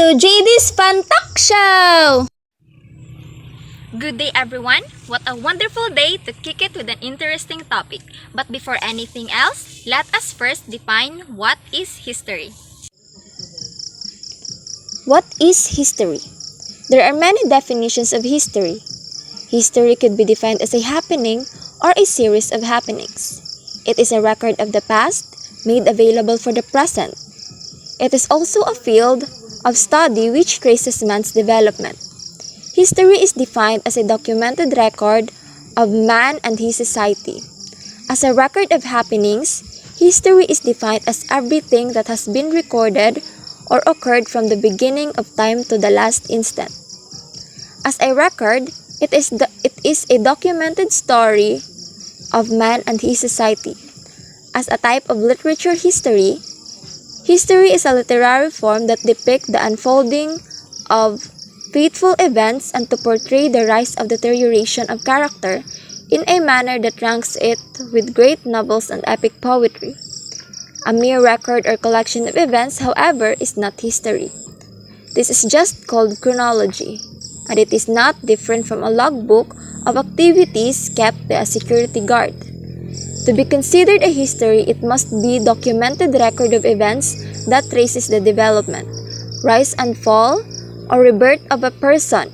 to JD's Fun Talk Show! Good day everyone! What a wonderful day to kick it with an interesting topic. But before anything else, let us first define what is history. What is history? There are many definitions of history. History could be defined as a happening or a series of happenings. It is a record of the past made available for the present. It is also a field of study which traces man's development. History is defined as a documented record of man and his society. As a record of happenings, history is defined as everything that has been recorded or occurred from the beginning of time to the last instant. As a record, it is a documented story of man and his society. As a type of literature history is a literary form that depicts the unfolding of fateful events and to portray the rise of deterioration of character in a manner that ranks it with great novels and epic poetry. A mere record or collection of events, however, is not history. This is just called chronology, and it is not different from a logbook of activities kept by a security guard. To be considered a history, it must be a documented record of events that traces the development, rise and fall, or rebirth of a person,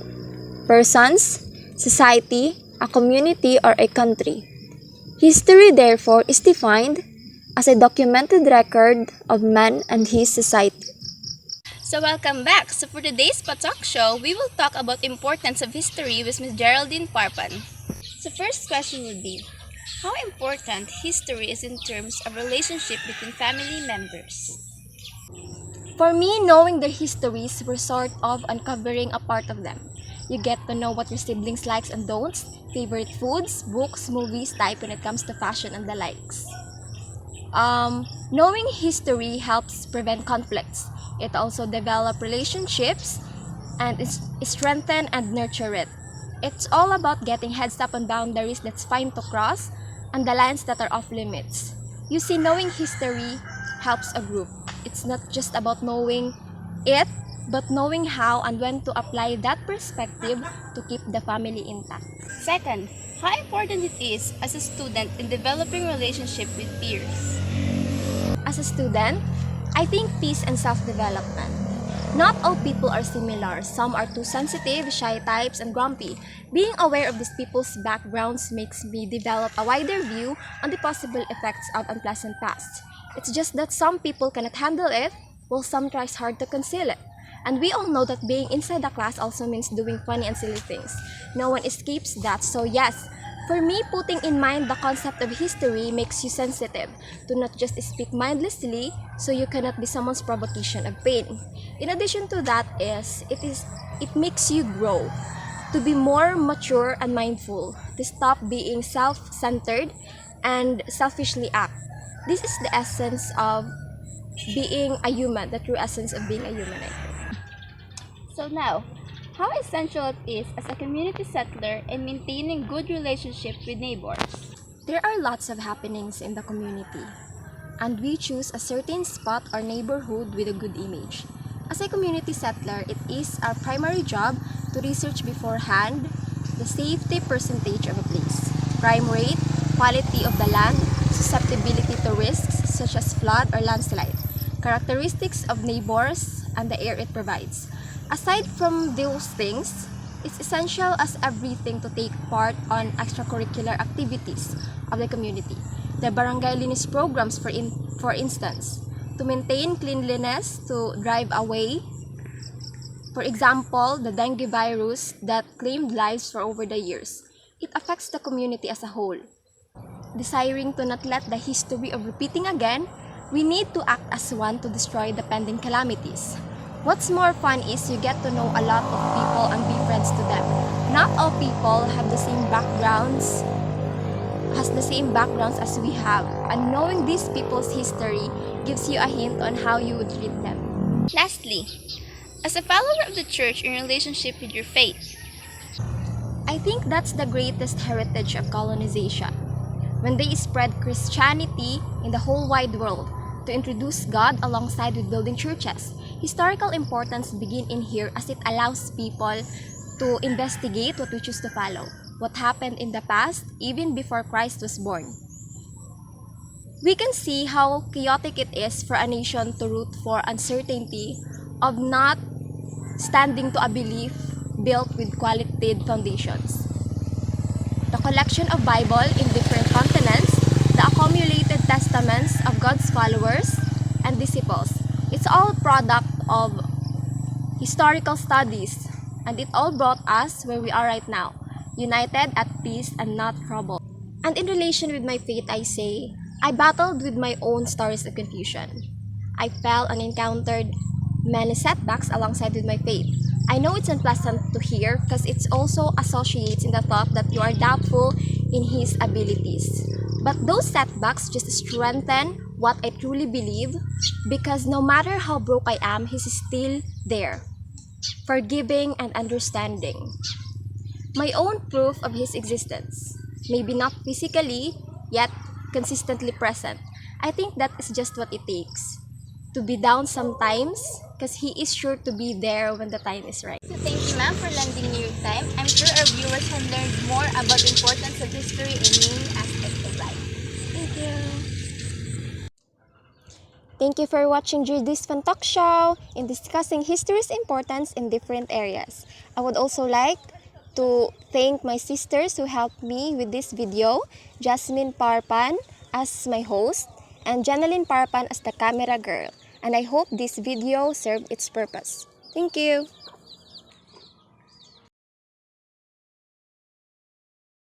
persons, society, a community, or a country. History, therefore, is defined as a documented record of man and his society. So welcome back! So for today's talk show, we will talk about importance of history with Ms. Geraldine Parpan. So first question would be, how important history is in terms of relationship between family members? For me, knowing their histories, we're sort of uncovering a part of them. You get to know what your siblings likes and don'ts, favorite foods, books, movies, type when it comes to fashion and the likes. Knowing history helps prevent conflicts. It also develops relationships and strengthen and nurture it. It's all about getting heads up on boundaries that's fine to cross and the lines that are off limits. You see, knowing history helps a group. It's not just about knowing it, but knowing how and when to apply that perspective to keep the family intact. Second, how important it is as a student in developing relationship with peers? As a student, I think peace and self-development. Not all people are similar. Some are too sensitive, shy types, and grumpy. Being aware of these people's backgrounds makes me develop a wider view on the possible effects of unpleasant past. It's just that some people cannot handle it, while some tries hard to conceal it. And we all know that being inside the class also means doing funny and silly things. No one escapes that, so yes, for me, putting in mind the concept of history makes you sensitive to not just speak mindlessly, so you cannot be someone's provocation of pain. In addition to that it makes you grow, to be more mature and mindful, to stop being self-centered and selfishly act. This is the essence of being a human, the true essence of being a human, I think. So now, how essential it is as a community settler in maintaining good relationship with neighbors? There are lots of happenings in the community, and we choose a certain spot or neighborhood with a good image. As a community settler, it is our primary job to research beforehand the safety percentage of a place, crime rate, quality of the land, susceptibility to risks such as flood or landslide, characteristics of neighbors, and the air it provides. Aside from those things, it's essential as everything to take part on extracurricular activities of the community. The barangay linis programs, for instance, to maintain cleanliness, to drive away, for example, the dengue virus that claimed lives for over the years. It affects the community as a whole. Desiring to not let the history of repeating again, we need to act as one to destroy the pending calamities. What's more fun is you get to know a lot of people and be friends to them. Not all people have the same backgrounds as we have, and knowing these people's history gives you a hint on how you would treat them. Lastly, as a follower of the church in relationship with your faith, I think that's the greatest heritage of colonization. When they spread Christianity in the whole wide world, to introduce God alongside with building churches. Historical importance begin in here as it allows people to investigate what we choose to follow, what happened in the past, even before Christ was born. We can see how chaotic it is for a nation to root for uncertainty of not standing to a belief built with qualitative foundations. The collection of Bible in different continents, the accumulated testaments of God's followers and disciples, it's all product of historical studies, and it all brought us where we are right now, united at peace and not troubled. And in relation with my faith, I say, I battled with my own stories of confusion. I fell and encountered many setbacks alongside with my faith. I know it's unpleasant to hear because it also associates in the thought that you are doubtful in His abilities. But those setbacks just strengthen what I truly believe, because no matter how broke I am, He's still there, forgiving and understanding. My own proof of His existence, maybe not physically, yet consistently present. I think that is just what it takes. To be down sometimes, because He is sure to be there when the time is right. So thank you, ma'am, for lending me your time. I'm sure our viewers have learned more about the importance of history in many aspects of life. Thank you. Thank you for watching this fun talk show in discussing history's importance in different areas. I would also like to thank my sisters who helped me with this video, Jasmine Parpan as my host, and Genalyn Parpan as the camera girl. And I hope this video served its purpose. Thank you!